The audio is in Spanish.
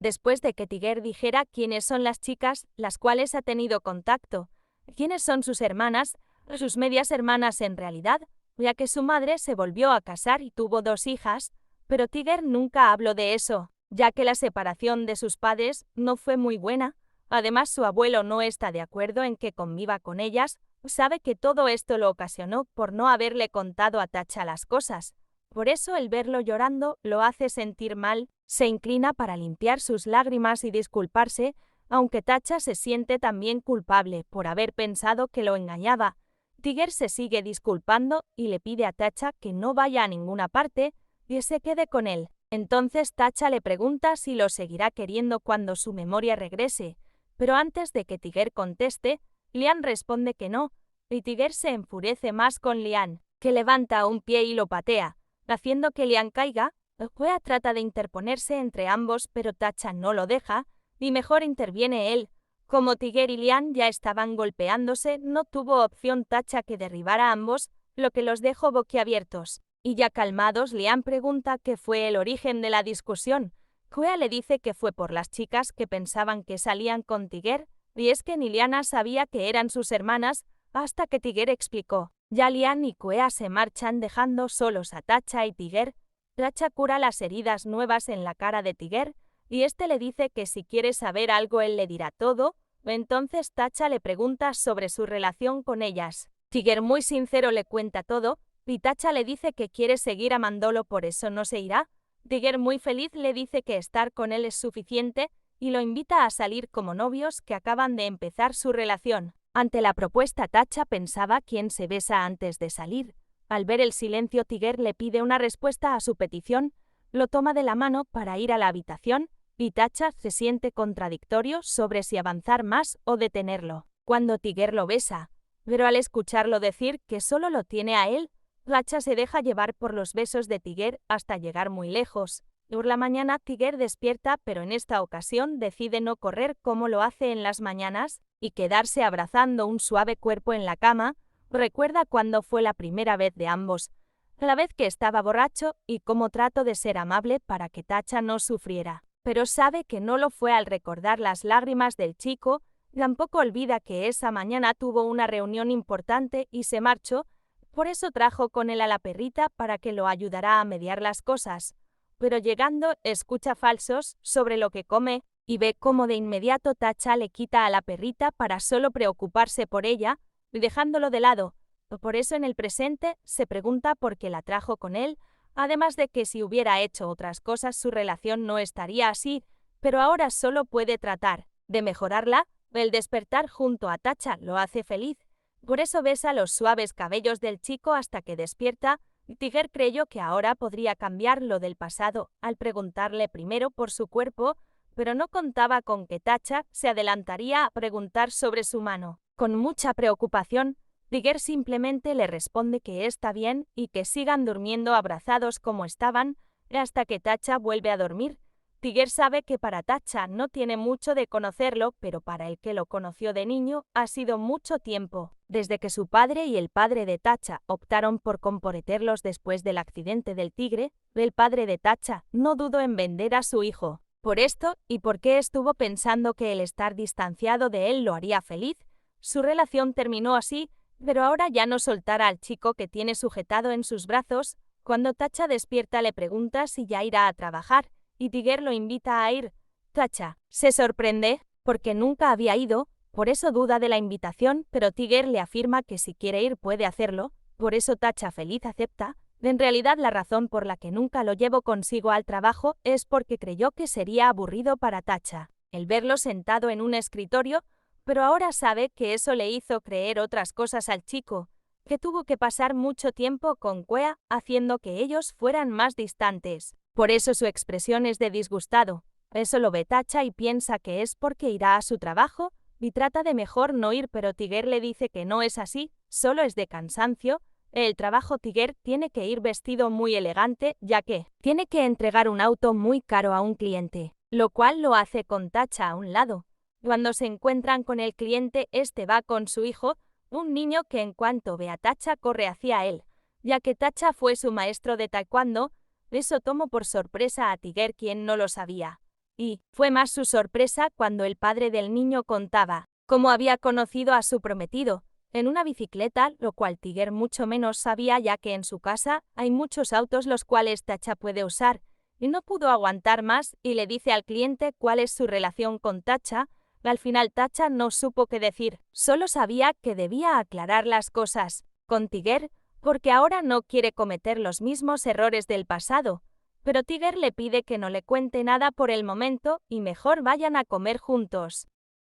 después de que Tiger dijera quiénes son las chicas las cuales ha tenido contacto, quiénes son sus hermanas, sus medias hermanas en realidad, ya que su madre se volvió a casar y tuvo 2 hijas, pero Tiger nunca habló de eso, ya que la separación de sus padres no fue muy buena. Además, su abuelo no está de acuerdo en que conviva con ellas, sabe que todo esto lo ocasionó por no haberle contado a Tacha las cosas. Por eso el verlo llorando lo hace sentir mal, se inclina para limpiar sus lágrimas y disculparse, aunque Tacha se siente también culpable por haber pensado que lo engañaba. Tiger se sigue disculpando y le pide a Tacha que no vaya a ninguna parte y se quede con él. Entonces Tacha le pregunta si lo seguirá queriendo cuando su memoria regrese, pero antes de que Tiger conteste, Lian responde que no, y Tiger se enfurece más con Lian, que levanta un pie y lo patea, haciendo que Lian caiga. Kwea trata de interponerse entre ambos, pero Tacha no lo deja, y mejor interviene él. Como Tiger y Lian ya estaban golpeándose, no tuvo opción Tacha que derribar a ambos, lo que los dejó boquiabiertos. Y ya calmados, Lian pregunta qué fue el origen de la discusión. Kwea le dice que fue por las chicas que pensaban que salían con Tiger, y es que ni Liana sabía que eran sus hermanas, hasta que Tiger explicó. Ya Lian y Kwea se marchan dejando solos a Tacha y Tiger. Tacha cura las heridas nuevas en la cara de Tiger, y este le dice que si quiere saber algo él le dirá todo. Entonces Tacha le pregunta sobre su relación con ellas. Tiger muy sincero le cuenta todo, y Tacha le dice que quiere seguir amándolo, por eso no se irá. Tiger muy feliz le dice que estar con él es suficiente, y lo invita a salir como novios que acaban de empezar su relación. Ante la propuesta, Tacha pensaba quién se besa antes de salir. Al ver el silencio, Tiger le pide una respuesta a su petición, lo toma de la mano para ir a la habitación, y Tacha se siente contradictorio sobre si avanzar más o detenerlo. Cuando Tiger lo besa, pero al escucharlo decir que solo lo tiene a él, Tacha se deja llevar por los besos de Tiger hasta llegar muy lejos. Por la mañana Tiger despierta, pero en esta ocasión decide no correr como lo hace en las mañanas y quedarse abrazando un suave cuerpo en la cama. Recuerda cuando fue la primera vez de ambos, la vez que estaba borracho, y cómo trató de ser amable para que Tacha no sufriera. Pero sabe que no lo fue al recordar las lágrimas del chico. Tampoco olvida que esa mañana tuvo una reunión importante y se marchó. Por eso trajo con él a la perrita para que lo ayudara a mediar las cosas. Pero llegando, escucha falsos sobre lo que come y ve cómo de inmediato Tacha le quita a la perrita para solo preocuparse por ella, dejándolo de lado. Por eso en el presente se pregunta por qué la trajo con él, además de que si hubiera hecho otras cosas su relación no estaría así, pero ahora solo puede tratar de mejorarla. El despertar junto a Tacha lo hace feliz. Por eso besa los suaves cabellos del chico hasta que despierta. Tiger creyó que ahora podría cambiar lo del pasado al preguntarle primero por su cuerpo, pero no contaba con que Tacha se adelantaría a preguntar sobre su mano. Con mucha preocupación, Tiger simplemente le responde que está bien y que sigan durmiendo abrazados como estaban hasta que Tacha vuelve a dormir. Tiger sabe que para Tacha no tiene mucho de conocerlo, pero para el que lo conoció de niño ha sido mucho tiempo. Desde que su padre y el padre de Tacha optaron por comprometerlos después del accidente del tigre, el padre de Tacha no dudó en vender a su hijo. Por esto, y porque estuvo pensando que el estar distanciado de él lo haría feliz, su relación terminó así, pero ahora ya no soltará al chico que tiene sujetado en sus brazos. Cuando Tacha despierta le pregunta si ya irá a trabajar, y Tiger lo invita a ir. Tacha se sorprende porque nunca había ido, por eso duda de la invitación, pero Tiger le afirma que si quiere ir puede hacerlo. Por eso Tacha feliz acepta. En realidad la razón por la que nunca lo llevó consigo al trabajo es porque creyó que sería aburrido para Tacha el verlo sentado en un escritorio, pero ahora sabe que eso le hizo creer otras cosas al chico, que tuvo que pasar mucho tiempo con Kwea haciendo que ellos fueran más distantes. Por eso su expresión es de disgustado. Eso lo ve Tacha y piensa que es porque irá a su trabajo, y trata de mejor no ir, pero Tiger le dice que no es así, solo es de cansancio. El trabajo Tiger tiene que ir vestido muy elegante, ya que tiene que entregar un auto muy caro a un cliente, lo cual lo hace con Tacha a un lado. Cuando se encuentran con el cliente, este va con su hijo, un niño que en cuanto ve a Tacha corre hacia él, ya que Tacha fue su maestro de taekwondo. Eso tomó por sorpresa a Tiger, quien no lo sabía. Y fue más su sorpresa cuando el padre del niño contaba cómo había conocido a su prometido en una bicicleta, lo cual Tiger mucho menos sabía, ya que en su casa hay muchos autos los cuales Tacha puede usar, y no pudo aguantar más y le dice al cliente cuál es su relación con Tacha. Al final Tacha no supo qué decir, solo sabía que debía aclarar las cosas con Tiger, porque ahora no quiere cometer los mismos errores del pasado. Pero Tiger le pide que no le cuente nada por el momento y mejor vayan a comer juntos.